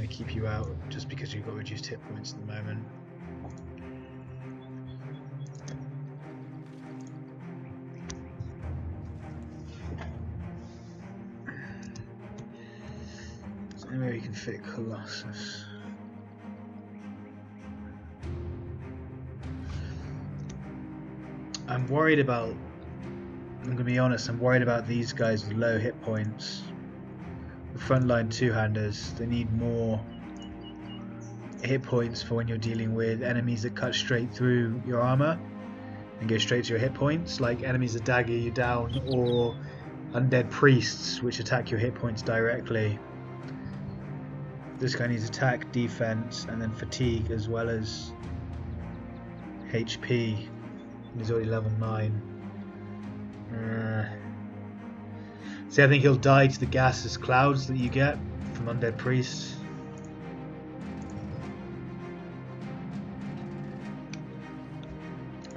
to keep you out just because you've got reduced hit points at the moment. Is there anywhere you can fit Colossus? I'm worried about, I'm going to be honest, I'm worried about these guys with low hit points. The frontline two-handers, they need more hit points for when you're dealing with enemies that cut straight through your armor and go straight to your hit points, like enemies that dagger you down, or undead priests which attack your hit points directly. This guy needs attack, defense, and then fatigue as well as HP. He's already level 9. See, I think he'll die to the gaseous clouds that you get from undead priests.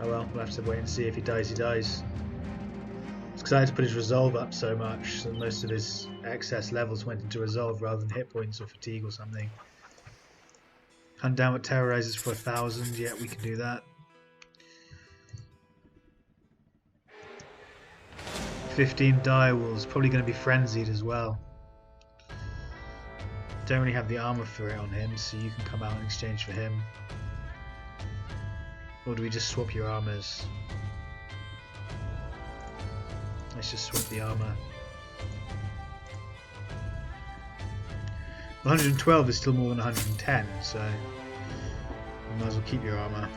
Oh well, we'll have to wait and see. If he dies, he dies. It's because I had to put his resolve up so much, so most of his excess levels went into resolve rather than hit points or fatigue or something. Hunt down what terrorizes for 1,000. Yeah, we can do that. 15 direwolves, probably going to be frenzied as well. Don't really have the armor for it on him, so you can come out in exchange for him. Or do we just swap your armors? Let's just swap the armor. 112 is still more than 110, so we might as well keep your armor.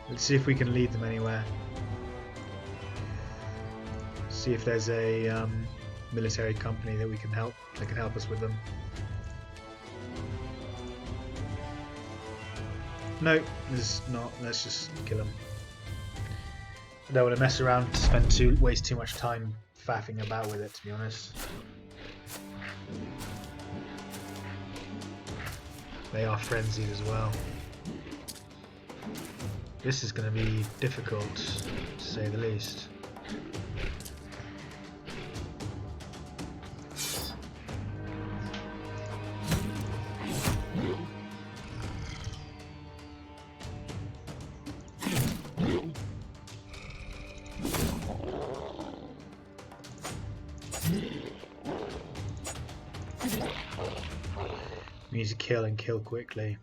Let's see if we can lead them anywhere. See if there's a military company that we can help. That can help us with them. No, there's not. Let's just kill them. I don't want to mess around, waste too much time faffing about with it, to be honest. They are frenzied as well. This is going to be difficult, to say the least. We need to kill and kill quickly.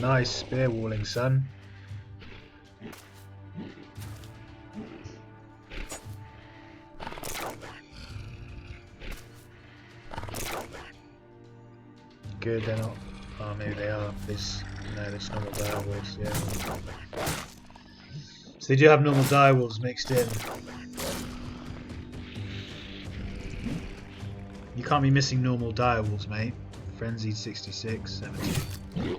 Nice spear walling, son. Good, they're not. Oh, maybe they are. No, there's normal direwolves, yeah. So they do have normal direwolves mixed in. You can't be missing normal direwolves, mate. Frenzied 66, 70.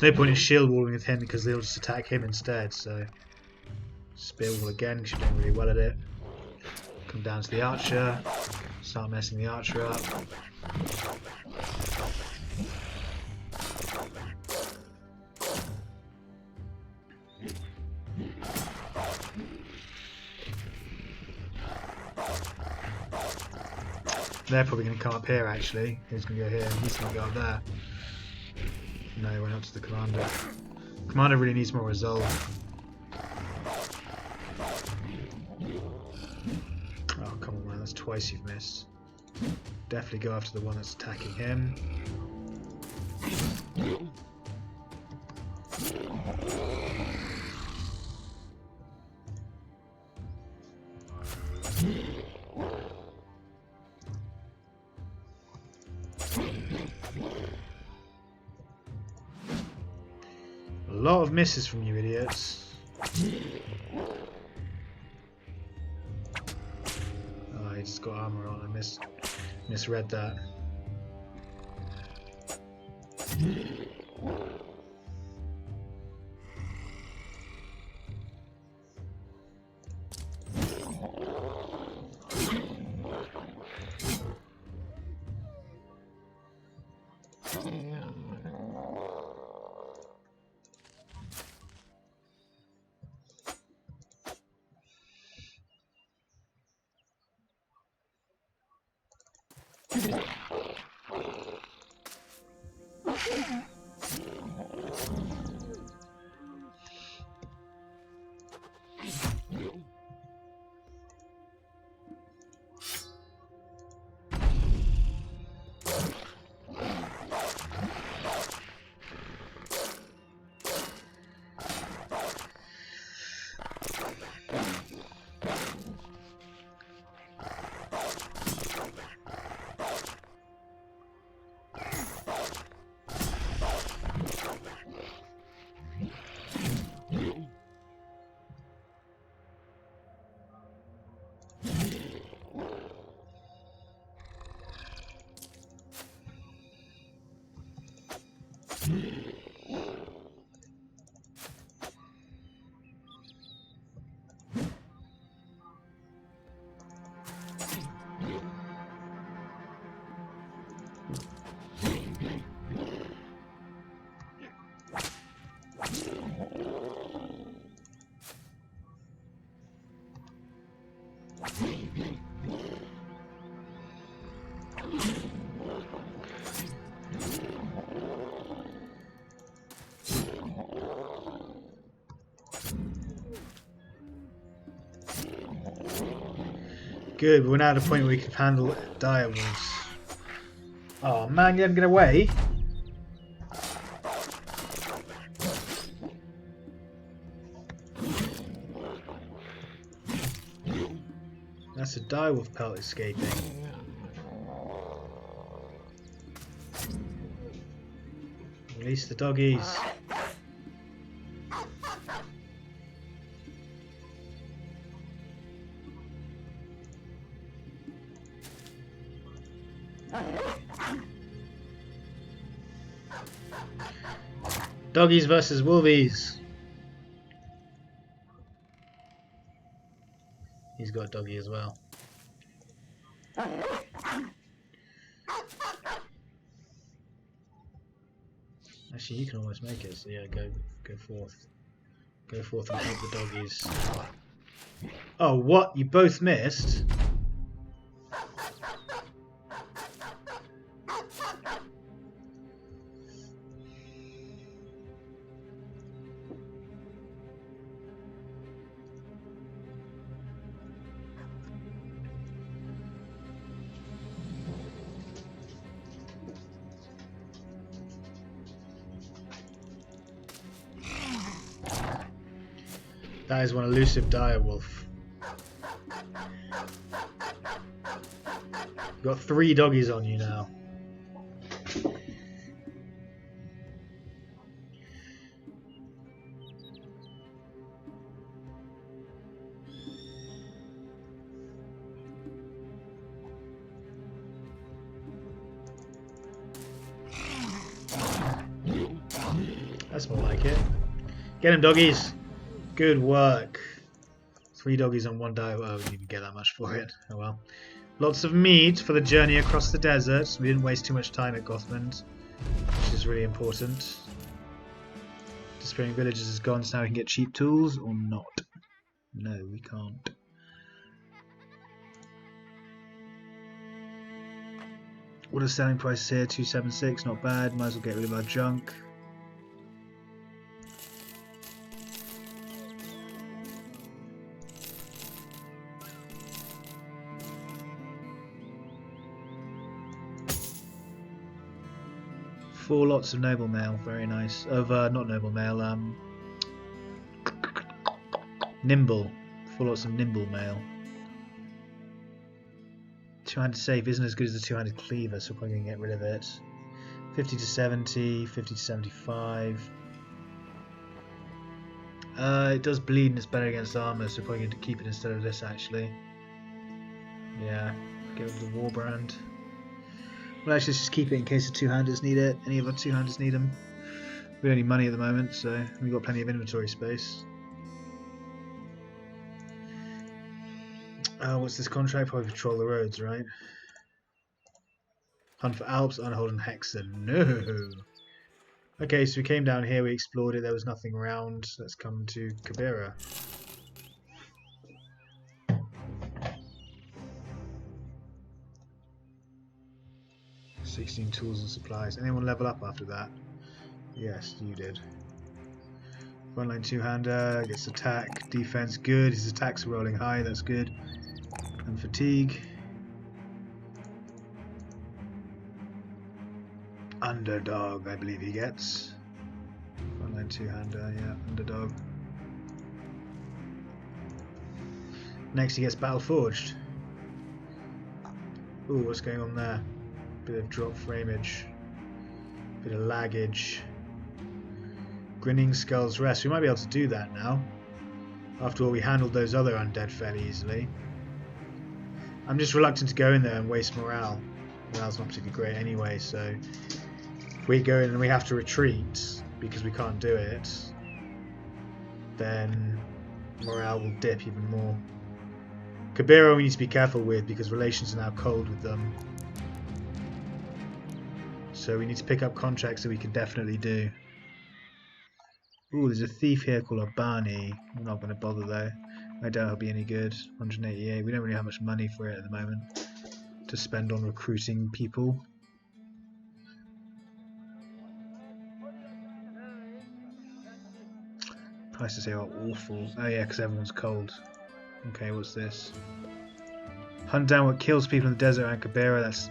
There's no point in shield walling with him because they'll just attack him instead, so Spear wall again because you're doing really well at it. Come down to the archer. Start messing the archer up. They're probably going to come up here actually. He's going to go here and he's going to go up there. No, he went up to the commander. Commander really needs more resolve. Oh, come on, man. That's twice you've missed. Definitely go after the one that's attacking him. A lot of misses from you idiots. Oh, he just got armor on. I misread that. Good, we're now at a point where we can handle dire wolves. Oh man, you didn't get away. That's a direwolf pelt escaping. Release the doggies. Doggies versus wolvies. He's got a doggy as well. Actually, you can almost make it. So yeah, go forth. Go forth and help the doggies. Oh, what? You both missed? That is one elusive direwolf. You've got 3 doggies on you now. That's more like it. Get him, doggies. Good work. 3 doggies on 1 dive. Oh, we didn't even get that much for it. Oh well. Lots of meat for the journey across the desert. We didn't waste too much time at Gothmund, which is really important. Despairing Villages is gone, so now we can get cheap tools, or not? No, we can't. What are the selling prices here? 276, not bad. Might as well get rid of our junk. Four lots of noble mail, very nice. Of not noble mail, nimble. 4 lots of nimble mail. 200 safe isn't as good as the 200 cleaver, so we're probably going to get rid of it. 50 to 70, 50 to 75. It does bleed and it's better against armor, so we're probably going to keep it instead of this actually. Yeah, get rid of the Warbrand. Well, actually, let's just keep it in case the 2-handers need it. Any of our 2-handers need them. We don't need money at the moment, so we've got plenty of inventory space. What's this contract? Probably patrol the roads, right? Hunt for Alps, Unhold and Hexen. No! Okay, so we came down here, we explored it, there was nothing around. Let's come to Kabira. $16 tools and supplies. Anyone level up after that? Yes, you did. Frontline 2-hander, gets attack, defense, good. His attacks are rolling high, that's good. And fatigue. Underdog, I believe he gets. Frontline 2-hander, yeah, underdog. Next he gets Battle Forged. Ooh, what's going on there? Bit of drop frameage. Bit of laggage. Grinning Skull's Rest. We might be able to do that now. After all, we handled those other undead fairly easily. I'm just reluctant to go in there and waste morale. Morale's not particularly great anyway, so if we go in and we have to retreat because we can't do it, then morale will dip even more. Kabira we need to be careful with because relations are now cold with them. So we need to pick up contracts that we can definitely do. Ooh, there's a thief here called Abani. I'm not going to bother though. I doubt he'll be any good. 188. We don't really have much money for it at the moment to spend on recruiting people. Prices here are awful. Oh yeah, because everyone's cold. Okay, what's this? Hunt down what kills people in the desert and Kabira. That's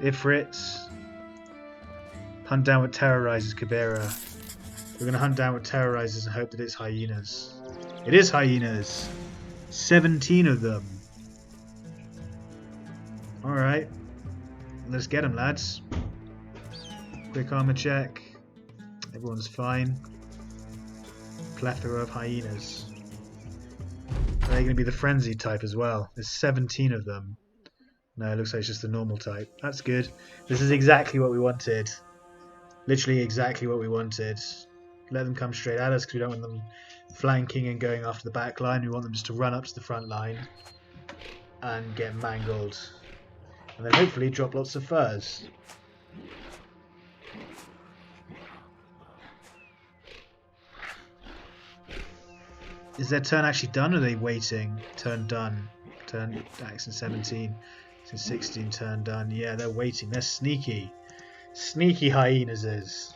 Ifrits. Hunt down what terrorizes Kabira. We're going to hunt down what terrorizes and hope that it's hyenas. It is hyenas! 17 of them. Alright. Let's get them, lads. Quick armor check. Everyone's fine. Plethora of hyenas. Are they going to be the frenzied type as well? There's 17 of them. No, it looks like it's just the normal type. That's good. This is exactly what we wanted. Literally exactly what we wanted. Let them come straight at us because we don't want them flanking and going after the back line. We want them just to run up to the front line and get mangled. And then hopefully drop lots of furs. Is their turn actually done or are they waiting? Turn done. Turn action 17. 16 turn done. Yeah, they're waiting. They're sneaky. Sneaky hyenas is.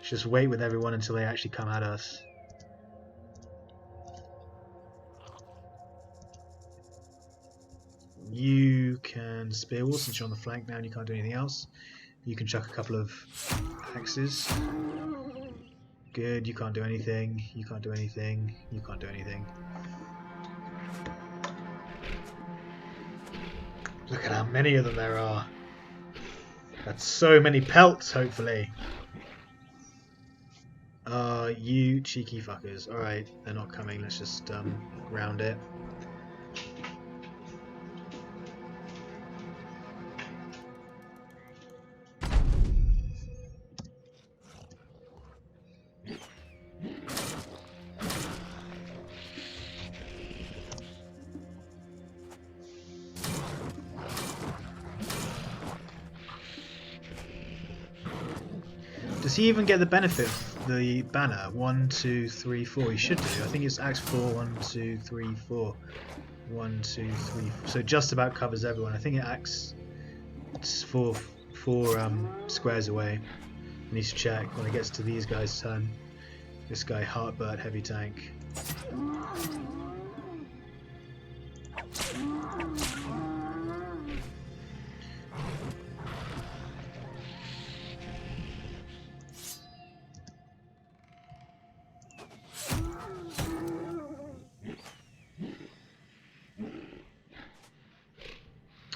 Just wait with everyone until they actually come at us. You can spear wall since you're on the flank now and you can't do anything else. You can chuck a couple of axes. Good, you can't do anything. You can't do anything. You can't do anything. Look at how many of them there are. That's so many pelts, hopefully. You cheeky fuckers. Alright, they're not coming. Let's just round it. Does he even get the benefit of the banner? 1, 2, 3, 4. He should do. I think it's Axe 4, 1, 2, 3, 4. 1, 2, 3. So just about covers everyone. I think it acts 4 squares away. I need to check when it gets to these guys' turn. This guy, Heartbird, heavy tank.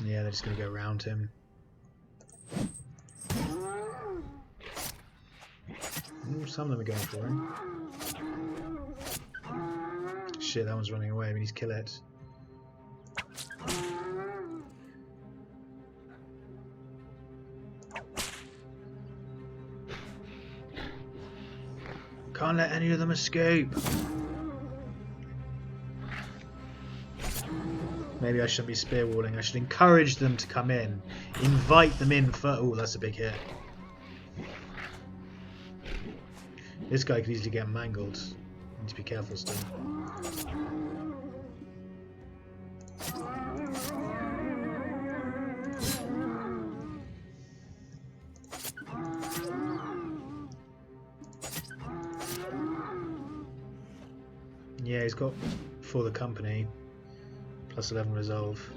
Yeah, they're just going to go around him. Ooh, some of them are going for him. Shit, that one's running away. We need to kill it. Can't let any of them escape. Maybe I shouldn't be spear walling. I should encourage them to come in. Invite them in for... Oh, that's a big hit. This guy could easily get mangled. Need to be careful still. Yeah, he's got for the company. Plus 11 resolve.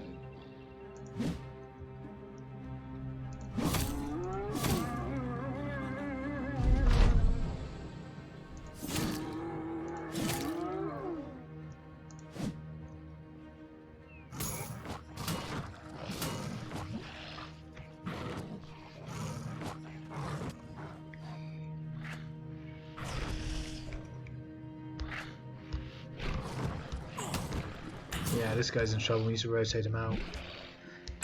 Yeah, this guy's in trouble. We need to rotate him out.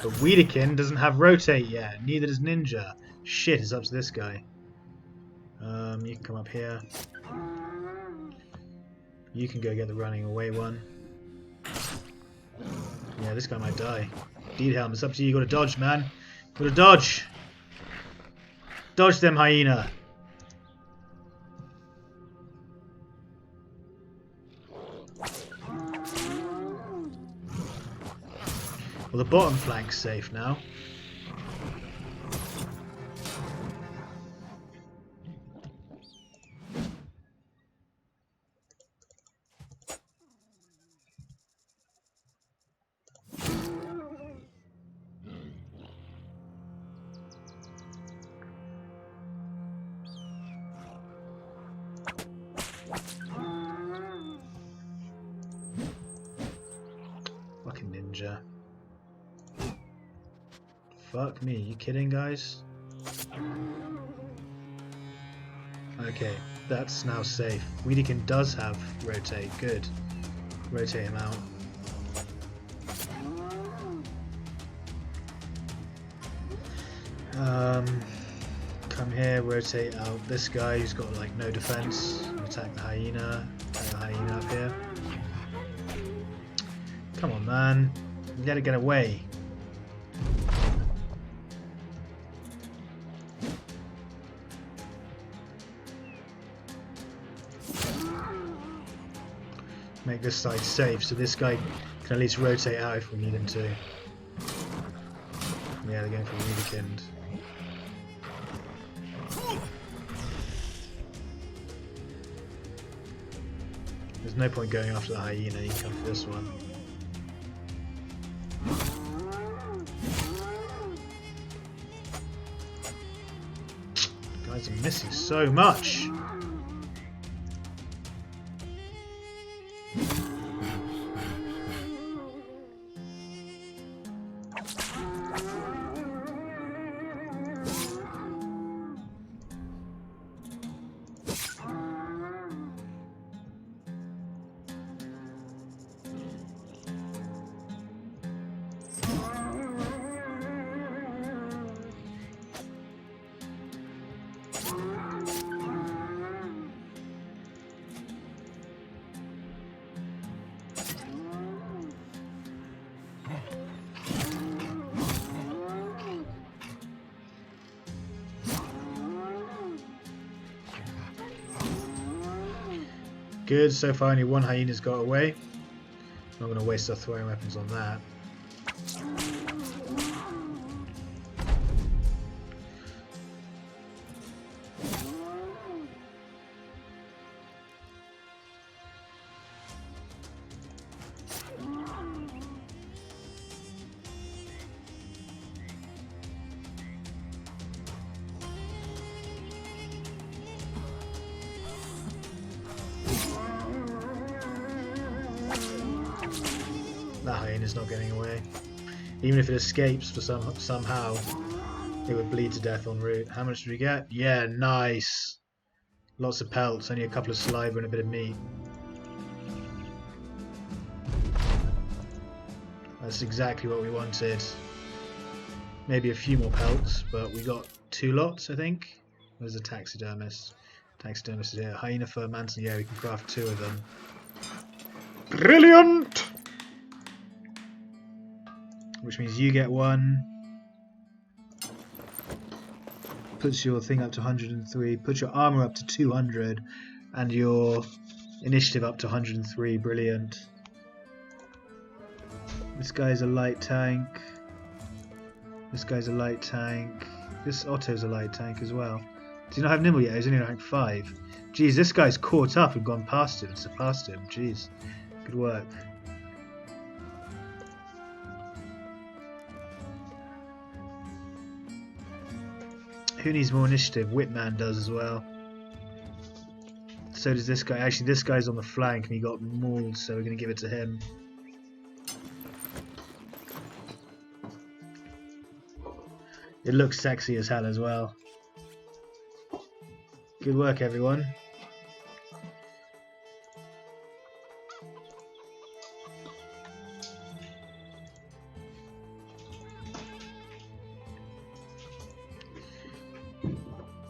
But Wiedekind doesn't have rotate yet. Neither does Ninja. Shit, it's up to this guy. You can come up here. You can go get the running away one. Yeah, this guy might die. Deedhelm, it's up to you. You gotta dodge, man. Gotta dodge. Dodge them, hyena. Well, the bottom flank's safe now. Fucking ninja. Fuck me, you kidding, guys? Okay, that's now safe. Wiedekind does have rotate, good. Rotate him out. Come here, rotate out this guy who's got like no defense. Attack the hyena. Attack the hyena up here. Come on, man. You gotta get away. Make this side safe so this guy can at least rotate out if we need him to. Yeah, they're going for Wiedekind. There's no point going after the hyena, you can come for this one. Guys are missing so much! Good, so far only one hyena's got away. Not going to waste our throwing weapons on that. That hyena's not getting away. Even if it escapes for somehow, it would bleed to death en route. How much did we get? Yeah, nice. Lots of pelts, only a couple of saliva and a bit of meat. That's exactly what we wanted. Maybe a few more pelts, but we got 2 lots, I think. Where's the taxidermist? Taxidermist is here. Hyena fur mantle, yeah, we can craft 2 of them. Brilliant! Which means you get 1. Puts your thing up to 103. Puts your armor up to 200. And your initiative up to 103. Brilliant. This guy's a light tank. This guy's a light tank. This Otto's a light tank as well. Does he not have nimble yet? He's only rank 5. Jeez, this guy's caught up and gone past him, surpassed him. Jeez. Good work. Who needs more initiative? Whitman does as well. So does this guy. Actually, this guy's on the flank and he got mauled, so we're going to give it to him. It looks sexy as hell as well. Good work, everyone.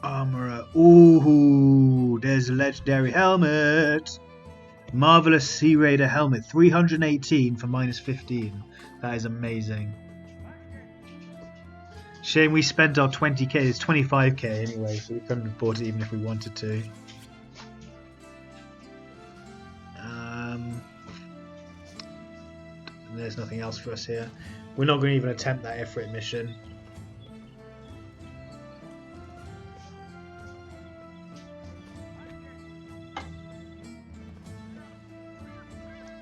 Armorer. Ooh, there's a legendary helmet. Marvelous Sea Raider helmet. 318 for -15. That is amazing. Shame we spent our 20k. It's 25k anyway, so we couldn't have bought it even if we wanted to. There's nothing else for us here. We're not going to even attempt that Ifrit mission.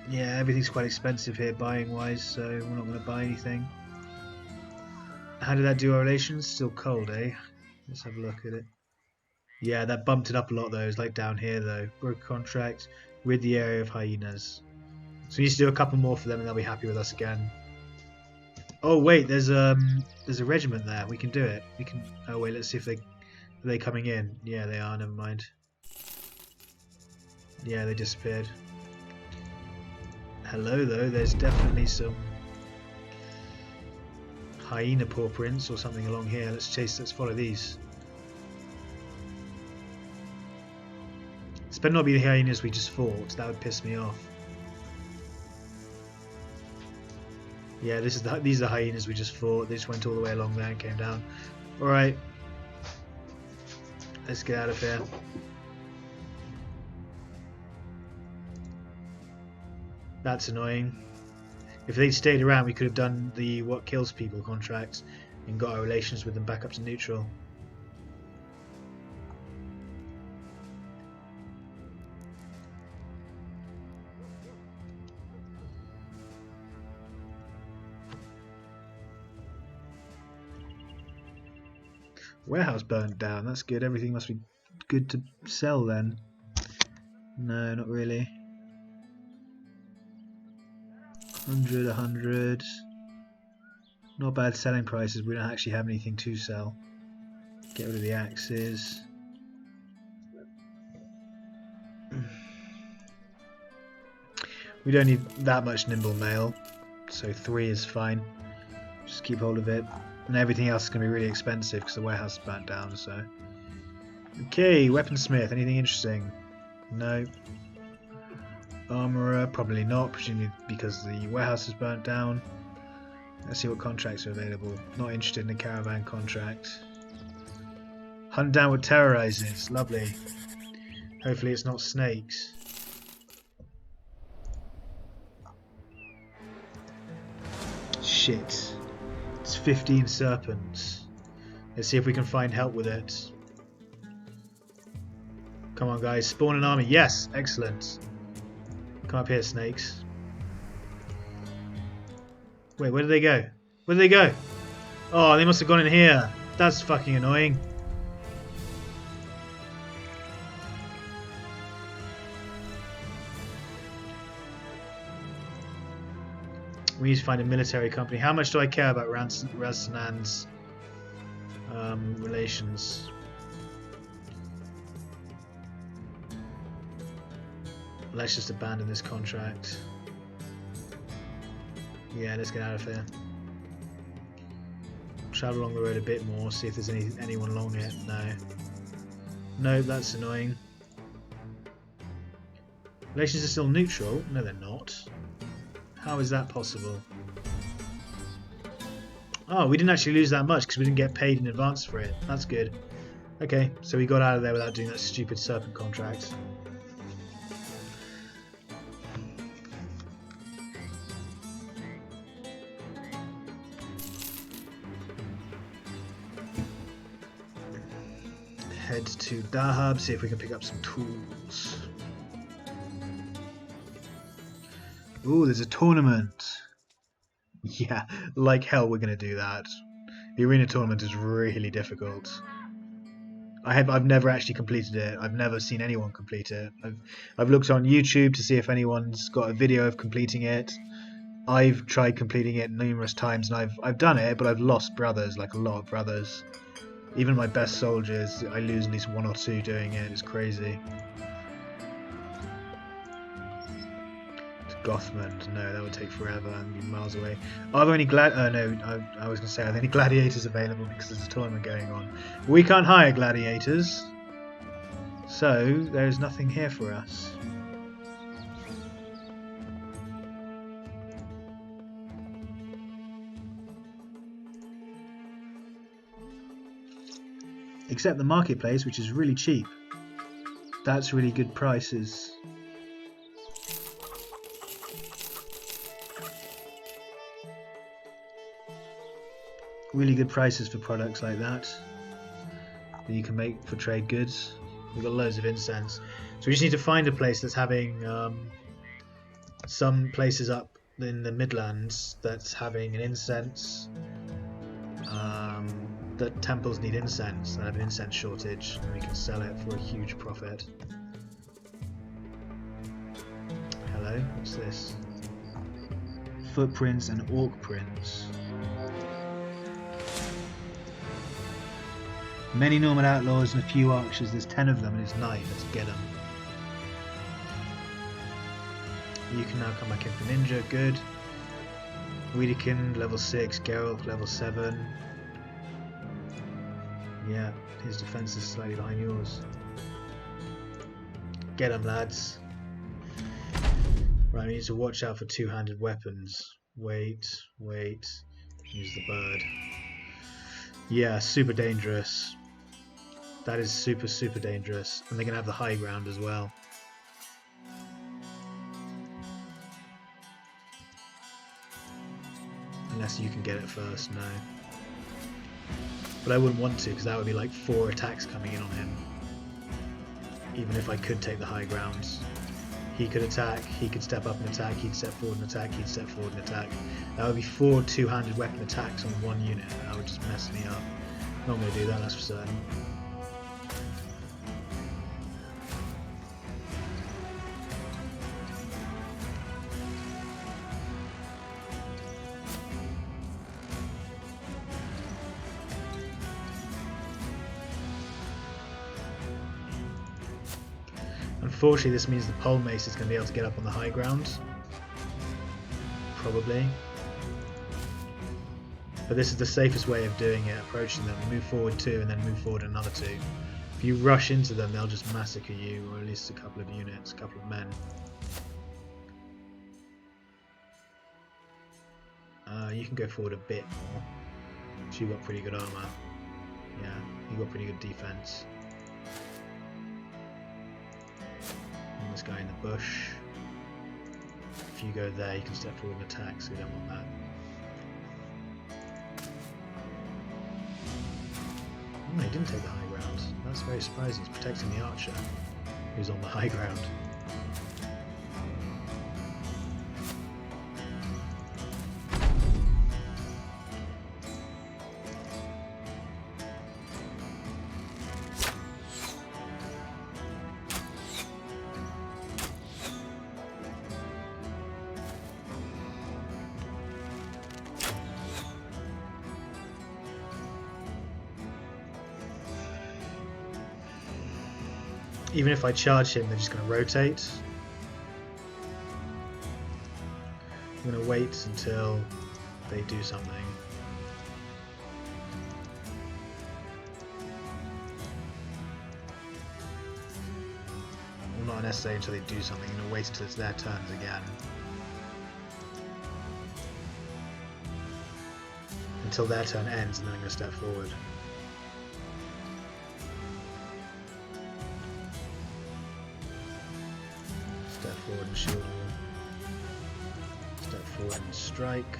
Yeah, everything's quite expensive here buying wise, so we're not going to buy anything. How did that do our relations? Still cold, eh? Let's have a look at it. Yeah, that bumped it up a lot though. It's like down here though. Broke contract, rid the area of hyenas. So we need to do a couple more for them and they'll be happy with us again. Oh wait, there's a regiment there. We can do it. We can. Oh wait, let's see if are they coming in. Yeah, they are. Never mind. Yeah, they disappeared. Hello though. There's definitely some hyena paw prints or something along here. Let's follow these. This better not be the hyenas we just fought. That would piss me off. Yeah, these are the hyenas we just fought. They just went all the way along there and came down. Alright. Let's get out of here. That's annoying. If they'd stayed around, we could have done the what kills people contract and got our relations with them back up to neutral. Warehouse burnt down. That's good. Everything must be good to sell then. No, not really. 100, 100. Not bad selling prices. We don't actually have anything to sell. Get rid of the axes. We don't need that much nimble mail, so 3 is fine. Just keep hold of it. And everything else is going to be really expensive because the warehouse is burnt down, so. Okay, weaponsmith. Anything interesting? No. Armourer, probably not, presumably because the warehouse is burnt down. Let's see what contracts are available. Not interested in the caravan contract. Hunt down what terrorizes. Lovely. Hopefully it's not snakes. shit. It's 15 serpents. Let's see if we can find help with it. Come on guys, spawn an army. Yes, excellent. Come up here, snakes. Wait, where did they go? Where did they go? Oh, they must have gone in here. That's fucking annoying. We need to find a military company. How much do I care about Razanan's relations? Let's just abandon this contract. Yeah, let's get out of here. Travel along the road a bit more, see if there's anyone along it. No. No, that's annoying. Relations are still neutral? No, they're not. How is that possible? Oh, we didn't actually lose that much because we didn't get paid in advance for it. That's good. Okay, so we got out of there without doing that stupid serpent contract. Head to Dahab, see if we can pick up some tools. Ooh, there's a tournament. Yeah, like hell we're going to do that. The arena tournament is really difficult. I've never actually completed it. I've never seen anyone complete it. I've looked on YouTube to see if anyone's got a video of completing it. I've tried completing it numerous times and I've done it, but I've lost brothers, like a lot of brothers. Even my best soldiers, I lose at least 1 or 2 doing it. It's crazy. Gothmund, no, that would take forever and be miles away. Are there any I was going to say, are there any gladiators available because there's a tournament going on? We can't hire gladiators, so there's nothing here for us. Except the marketplace, which is really cheap. That's really good prices. Really good prices for products like that you can make for trade goods. We've got loads of incense, so we just need to find a place that's having some places up in the Midlands that's having an incense, that temples need incense and have an incense shortage, and we can sell it for a huge profit. Hello, what's this? Footprints and orc prints. Many nomad outlaws and a few archers. There's 10 of them and it's night. Let's get them. You can now come back in for ninja. Good. Wedekind level 6. Geralt level 7. Yeah, his defense is slightly behind yours. Get them, lads. Right, we need to watch out for two-handed weapons. Wait. Use the bird. Yeah, super dangerous. That is super dangerous. And they're going to have the high ground as well. Unless you can get it first, no. But I wouldn't want to, because that would be like 4 attacks coming in on him. Even if I could take the high ground. He could attack, he could step up and attack, he'd step forward and attack, he'd step forward and attack. That would be 4 two-handed weapon attacks on 1 unit. That would just mess me up. Not going to do that, that's for certain. Unfortunately, this means the pole mace is going to be able to get up on the high ground. Probably. But this is the safest way of doing it, approaching them. Move forward 2 and then move forward another 2. If you rush into them, they'll just massacre you, or at least a couple of units, a couple of men. You can go forward a bit more. So you've got pretty good armour. Yeah, you've got pretty good defense. And this guy in the bush. If you go there, you can step forward and attack, so we don't want that. Oh, he didn't take the high ground. That's very surprising. He's protecting the archer, who's on the high ground. Even if I charge him, they're just going to rotate. I'm going to wait until they do something. Well, not necessarily until they do something. I'm going to wait until it's their turns again. Until their turn ends, and then I'm going to step forward. Step forward and shield wall. Step forward and strike.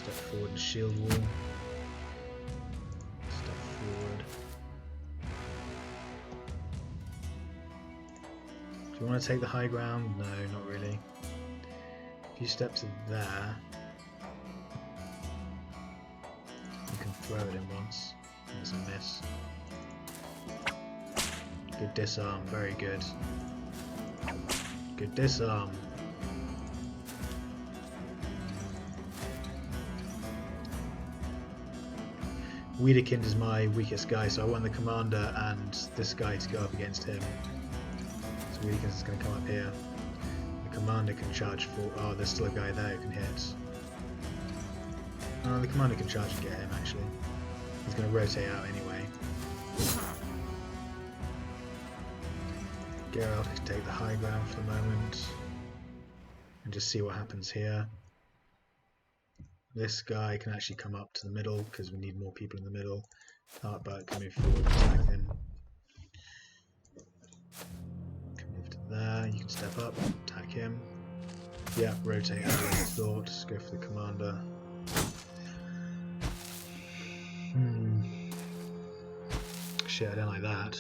Step forward and shield wall. Step forward. Do you want to take the high ground? No, not really. If you step to there, you can throw it in once. There's a miss. Good disarm, very good. Good disarm. Wiedekind is my weakest guy, so I want the commander and this guy to go up against him. So Wiedekind is going to come up here. The commander can charge for. Oh, there's still a guy there who can hit. The commander can charge and get him actually. He's going to rotate out anyway. Geralt can take the high ground for the moment and just see what happens here. This guy can actually come up to the middle because we need more people in the middle. Heartbutt can move forward and attack him. Can move to there, you can step up, attack him. Yeah, rotate out of the thought, just go for the commander. Shit, I don't like that.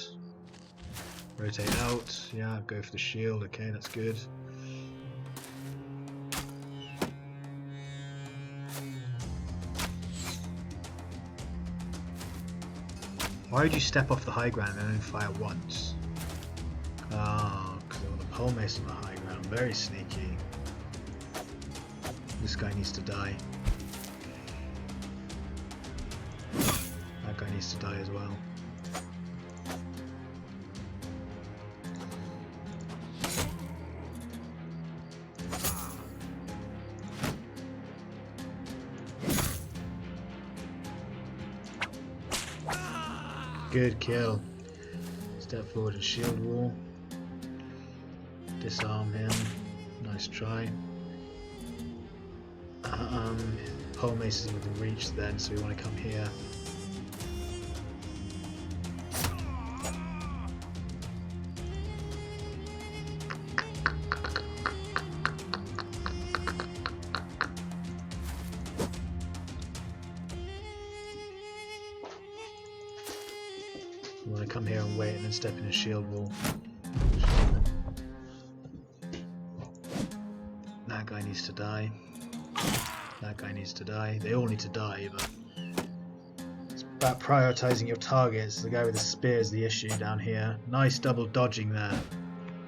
Rotate out, yeah, go for the shield, okay, that's good. Why would you step off the high ground and only fire once? Ah, because they want the pole mace on the high ground, very sneaky. This guy needs to die. That guy needs to die as well. Good kill. Step forward and shield wall. Disarm him. Nice try. Pole mace is within reach then, so we want to come here. We want to come here and wait and then step in a shield wall. That guy needs to die. That guy needs to die. They all need to die, but it's about prioritising your targets. The guy with the spear is the issue down here. Nice double dodging there.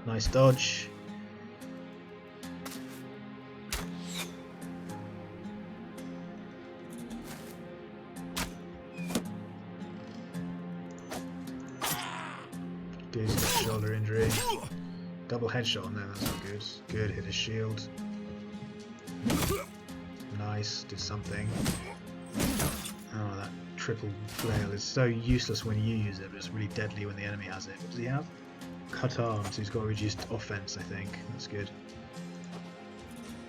Nice dodge. Dude's got shoulder injury. Double headshot on there, that's not good. Good, hit his shield. Nice, did something. Oh, that triple flail is so useless when you use it, but it's really deadly when the enemy has it. What does he have? Cut arms, he's got reduced offense, I think. That's good.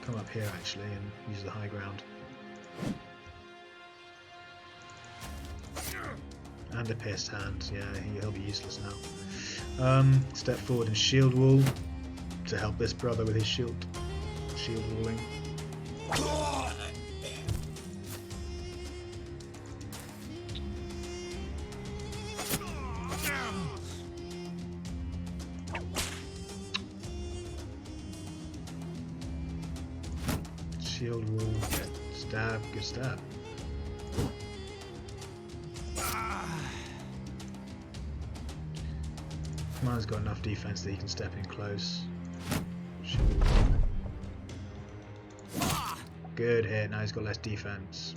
Come up here actually and use the high ground. And a pierced hand, yeah, he'll be useless now. Step forward and shield wall to help this brother with his shield walling. Shield wall. Stab. Good stab. Commander's got enough defense that he can step in close. Shield wall. Good hit. Now he's got less defense.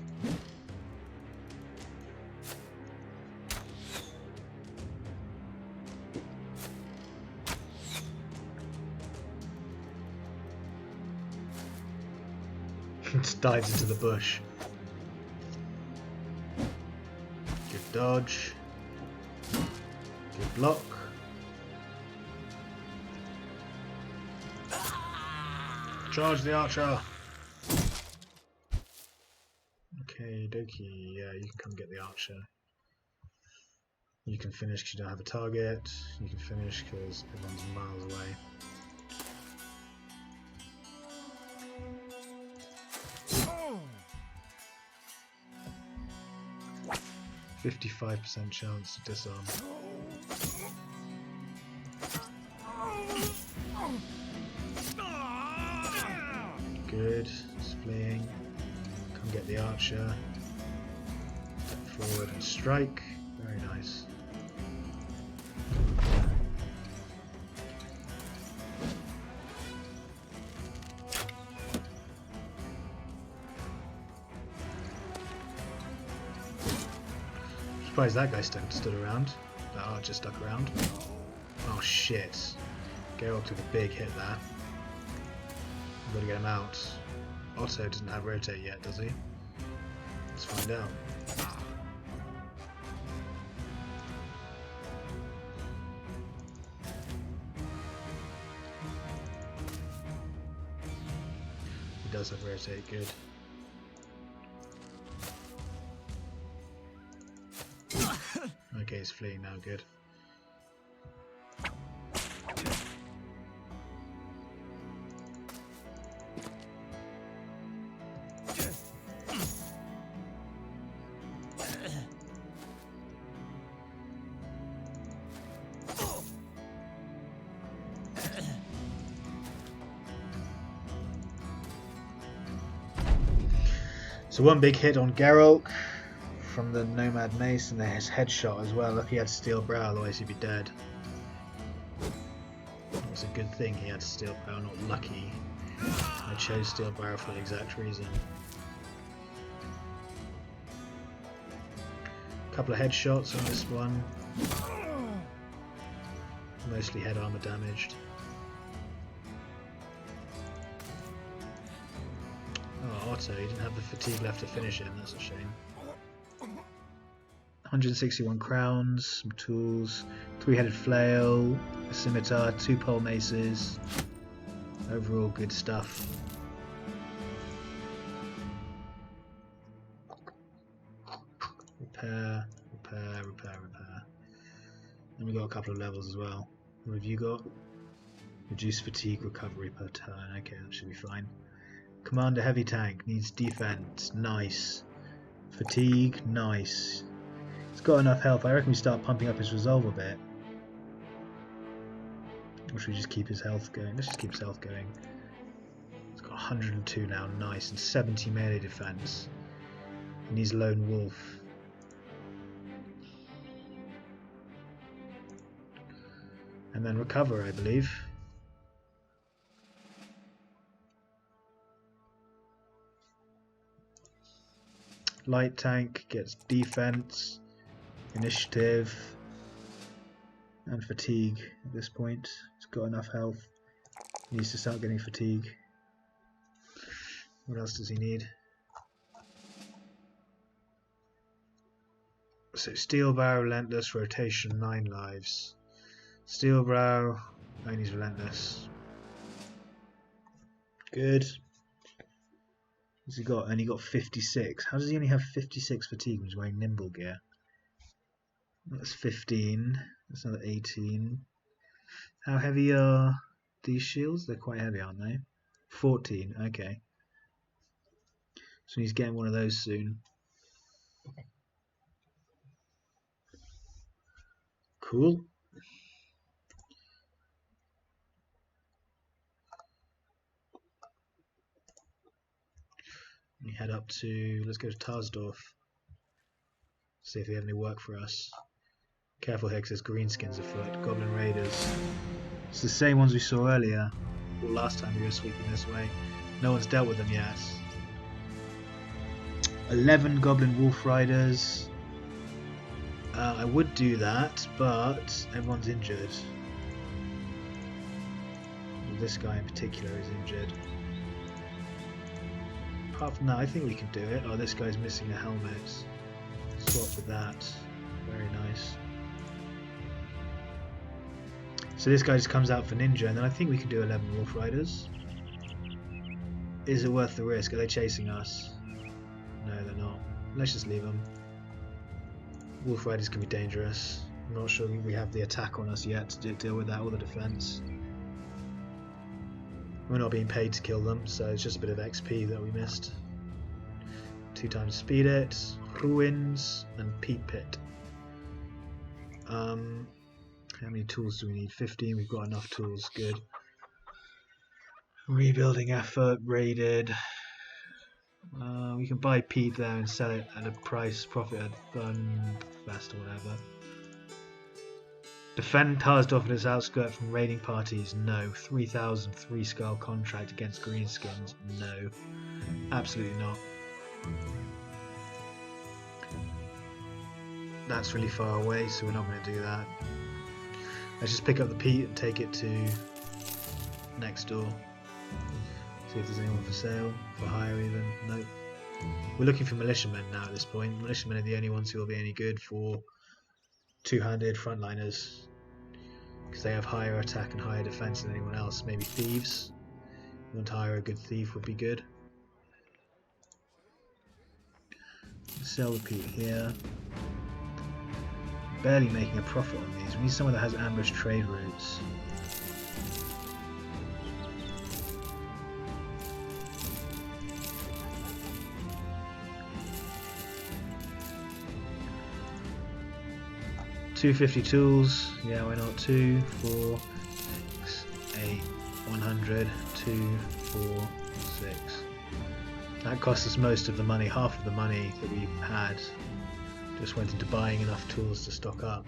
Just dives into the bush. Good dodge. Good block. Charge the archer. Okay, dokie. Yeah, you can come get the archer. You can finish because you don't have a target. You can finish because everyone's miles away. 55% chance to disarm. Good, just fleeing. Come get the archer. Step forward and strike. Very nice. Surprised that guy stood around. That archer stuck around. Oh shit. Geralt took a big hit there. I've got to get him out. Otto doesn't have rotate yet, does he? Let's find out. He does have rotate, good. Okay, he's fleeing now, good. So one big hit on Geralt from the nomad mace, and then his headshot as well. Lucky he had steel brow, otherwise he'd be dead. It's a good thing he had steel brow, not lucky. I chose steel brow for the exact reason. A couple of headshots on this one. Mostly head armor damaged. Oh, Otto, he didn't have the fatigue left to finish him, that's a shame. 161 crowns, some tools, 3-headed flail, a scimitar, 2 pole maces. Overall good stuff. Repair, repair, repair, repair. And we got a couple of levels as well. What have you got? Reduce fatigue recovery per turn. Okay, that should be fine. Commander heavy tank, needs defense. Nice. Fatigue, nice. He's got enough health. I reckon we start pumping up his resolve a bit. Or should we just keep his health going? Let's just keep his health going. He's got 102 now, nice. And 70 melee defense. He needs lone wolf. And then recover, I believe. Light tank gets defense, initiative, and fatigue at this point. He's got enough health. He needs to start getting fatigue. What else does he need? So steel brow, relentless, rotation, 9 lives. Steel brow, and he's relentless. Good. What's he got? Only got 56. How does he only have 56 fatigue when he's wearing nimble gear? That's 15. That's another 18. How heavy are these shields? They're quite heavy, aren't they? 14. Okay. So he's getting one of those soon. Cool. to, let's go to Tarsdorf. See if they have any work for us. Careful here, because there's greenskins afoot. Goblin raiders. It's the same ones we saw earlier, or last time we were sweeping this way. No one's dealt with them yet. 11 goblin wolf riders. I would do that, but everyone's injured. Well, this guy in particular is injured. Apart from that, I think we can do it. Oh, this guy's missing a helmet. Swap with that. Very nice. So this guy just comes out for ninja, and then I think we can do 11 wolf riders. Is it worth the risk? Are they chasing us? No, they're not. Let's just leave them. Wolf riders can be dangerous. I'm not sure we have the attack on us yet to deal with that, or the defense. We're not being paid to kill them, so it's just a bit of XP that we missed. 2 times speed it, ruins, and peat pit. How many tools do we need? 15. We've got enough tools. Good. Rebuilding effort, raided. We can buy peat there and sell it at a price, profit at Fest or whatever. Defend Tarsdorf and its outskirts from raiding parties? No. 3,000 3-skull contract against greenskins? No. Absolutely not. That's really far away, so we're not going to do that. Let's just pick up the peat and take it to next door. See if there's anyone for sale, for hire even. Nope. We're looking for militiamen now at this point. Militiamen are the only ones who will be any good for two-handed frontliners, because they have higher attack and higher defense than anyone else. Maybe thieves. You want to hire a good thief would be good. Sell the peat here. Barely making a profit on these. We need someone that has ambush trade routes. $250 tools, yeah, why not? 2, 4, 6, 8, 100, 2, 4, 6. That cost us most of the money, half of the money that we had. Just went into buying enough tools to stock up.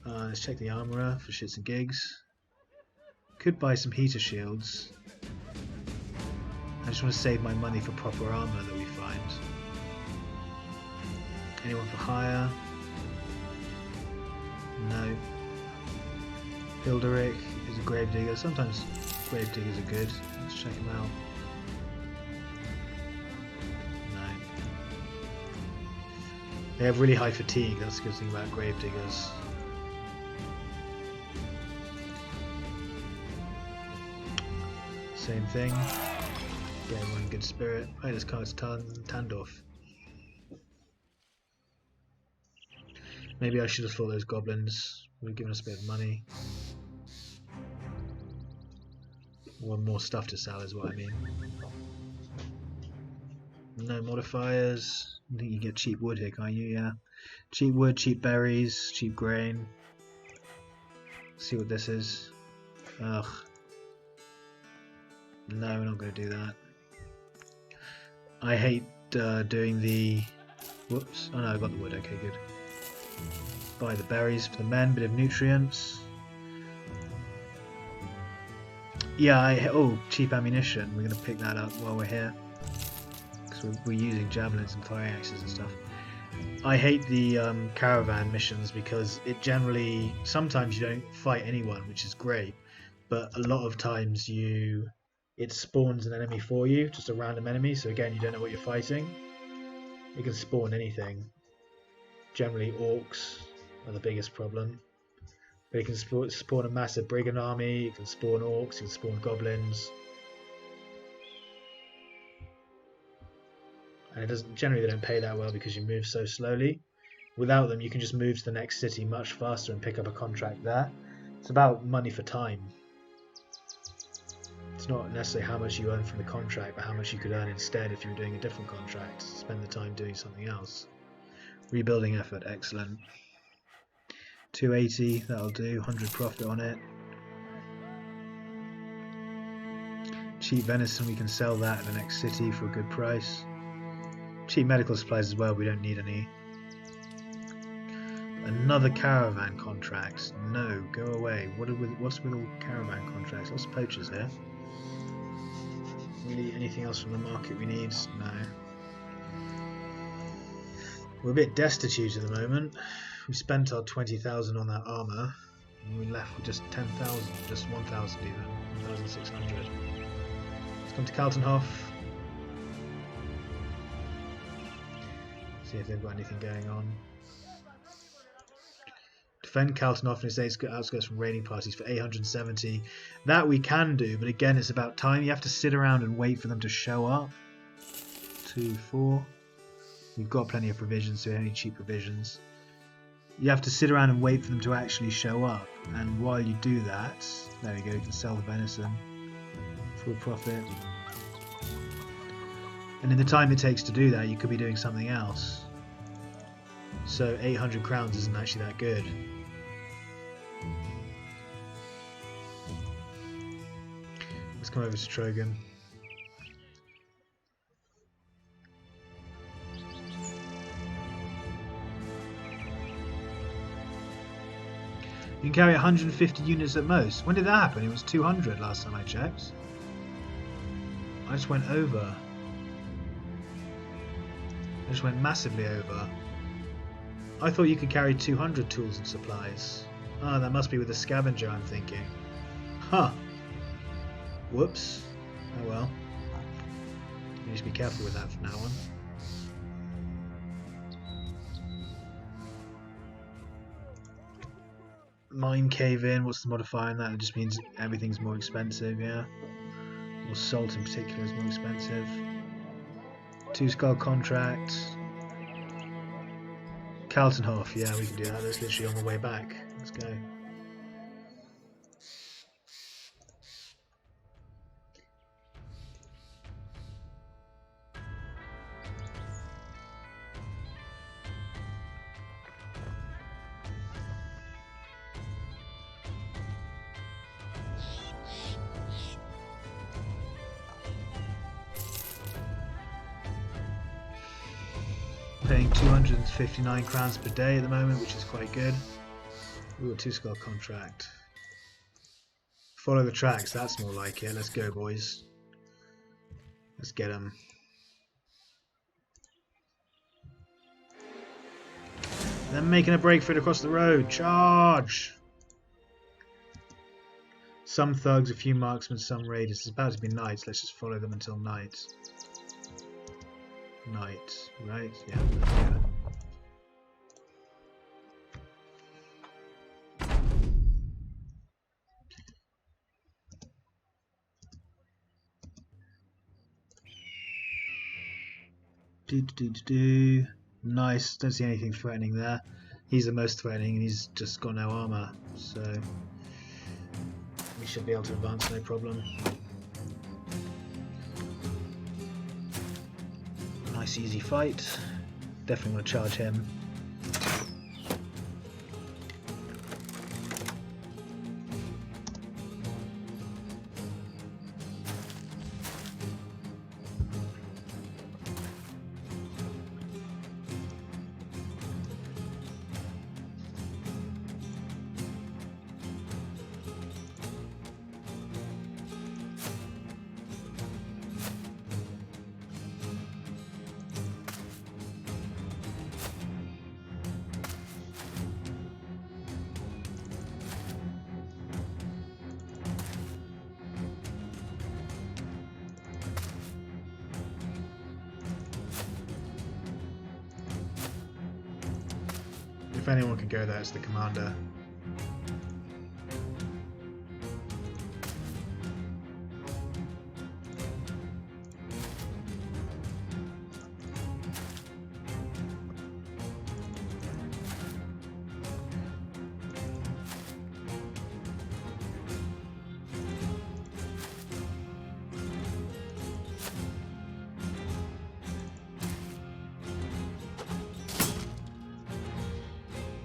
Let's check the armourer for shits and gigs. Could buy some heater shields. I just want to save my money for proper armour that we find. Anyone for hire? No. Hilderic is a gravedigger. Sometimes gravediggers are good. Let's check him out. No. They have really high fatigue. That's the good thing about gravediggers. Same thing. Get everyone in good spirit. Right, this card's Tandorf. Maybe I should have thought those goblins would have given us a bit of money. Or more stuff to sell is what I mean. No modifiers. I think you get cheap wood here, can't you? Yeah. Cheap wood, cheap berries, cheap grain. Let's see what this is. Ugh. No, we're not going to do that. I hate doing the... Whoops. Oh no, I got the wood. Okay, good. Buy the berries for the men, bit of nutrients. Yeah, oh, cheap ammunition. We're going to pick that up while we're here. Because we're using javelins and fire axes and stuff. I hate the caravan missions because it generally... Sometimes you don't fight anyone, which is great. But a lot of times it spawns an enemy for you, just a random enemy. So again, you don't know what you're fighting. It can spawn anything. Generally orcs are the biggest problem, but it can spawn a massive brigand army, it can spawn orcs, it can spawn goblins, and it doesn't, generally they don't pay that well because you move so slowly. Without them you can just move to the next city much faster and pick up a contract there. It's about money for time. It's not necessarily how much you earn from the contract, but how much you could earn instead if you were doing a different contract. Spend the time doing something else. Rebuilding effort, excellent. 280, that'll do. 100 profit on it. Cheap venison, we can sell that in the next city for a good price. Cheap medical supplies as well, we don't need any. Another caravan contract. No, go away. What's with all caravan contracts? Lots of poachers here. Really, anything else from the market we need? No. We're a bit destitute at the moment. We spent our 20,000 on that armour, and we left with just 10,000, just 1,000 even, 1,600. Let's come to Kaltenhof. See if they've got anything going on. Defend Kaltenhof and its outskirts from raiding parties for 870. That we can do, but again, it's about time. You have to sit around and wait for them to show up. 2, 4. We've got plenty of provisions, so we don't need cheap provisions. You have to sit around and wait for them to actually show up. And while you do that, there we go, you can sell the venison for a profit. And in the time it takes to do that, you could be doing something else. So 800 crowns isn't actually that good. Let's come over to Trogan. You can carry 150 units at most. When did that happen? It was 200 last time I checked. I just went over. I just went massively over. I thought you could carry 200 tools and supplies. Ah, that must be with the scavenger, I'm thinking. Huh. Whoops. Oh well. You need to be careful with that from now on. Mine cave in, what's the modifier in that? It just means everything's more expensive, yeah. Or salt in particular is more expensive. 2 skull contract. Kaltenhof, yeah, we can do that. That's literally on the way back. Let's go. Paying 259 crowns per day at the moment, which is quite good. Ooh, a 2 skull contract. Follow the tracks, that's more like it. Let's go, boys. Let's get them. They're making a break for it across the road. Charge! Some thugs, a few marksmen, some raiders. It's about to be night, so let's just follow them until night. Night, right? Yeah. Nice. Don't see anything threatening there. He's the most threatening, and he's just got no armor, so we should be able to advance no problem. Nice easy fight. Definitely want to charge him. If anyone can go there, it's the commander.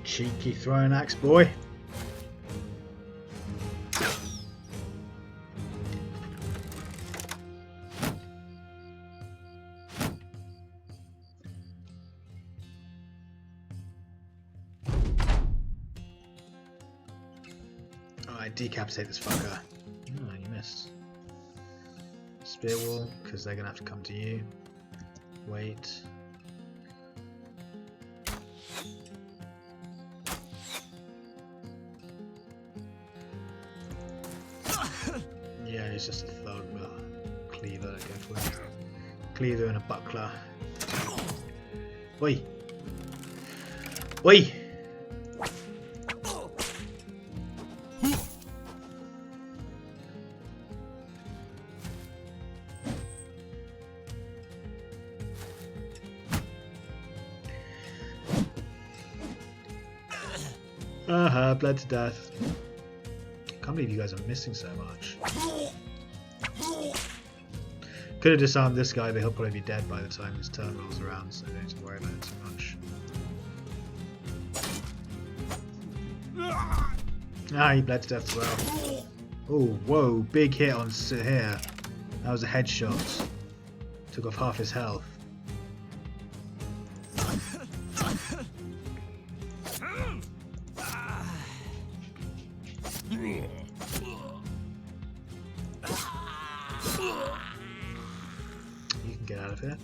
Cheeky throwing axe, boy. Alright, decapitate this fucker. Oh, you missed. Spear wall, because they're gonna have to come to you. Wait. Yeah, he's just a thug with a cleaver to go for it. Cleaver and a buckler. Oi! Oi! Bled to death. Can't believe you guys are missing so much. Could have disarmed this guy, but he'll probably be dead by the time his turn rolls around, so don't need to worry about it too much. Ah, he bled to death as well. Oh, whoa, big hit on here. That was a headshot. Took off half his health. You can get out of here.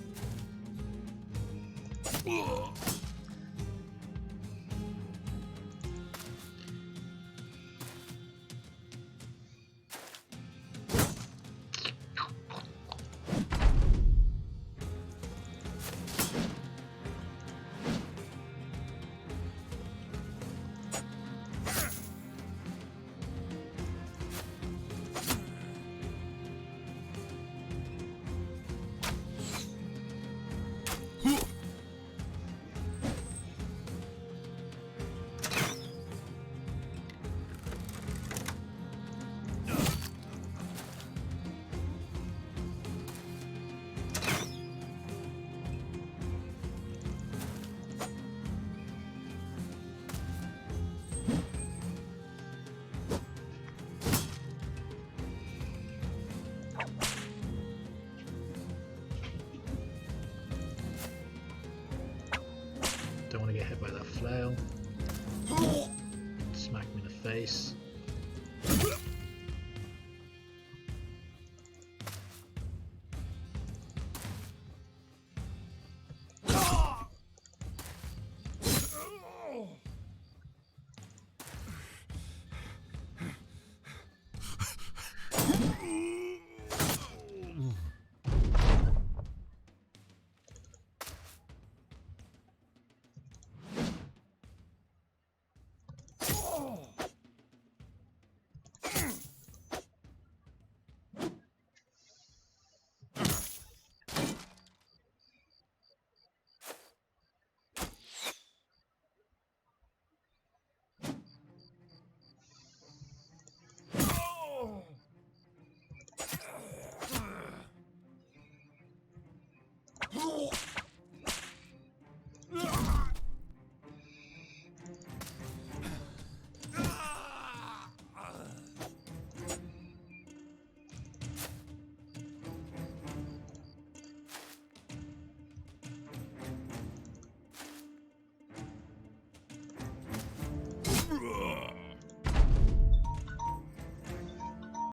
Don't want to get hit by that flail. Smack me in the face.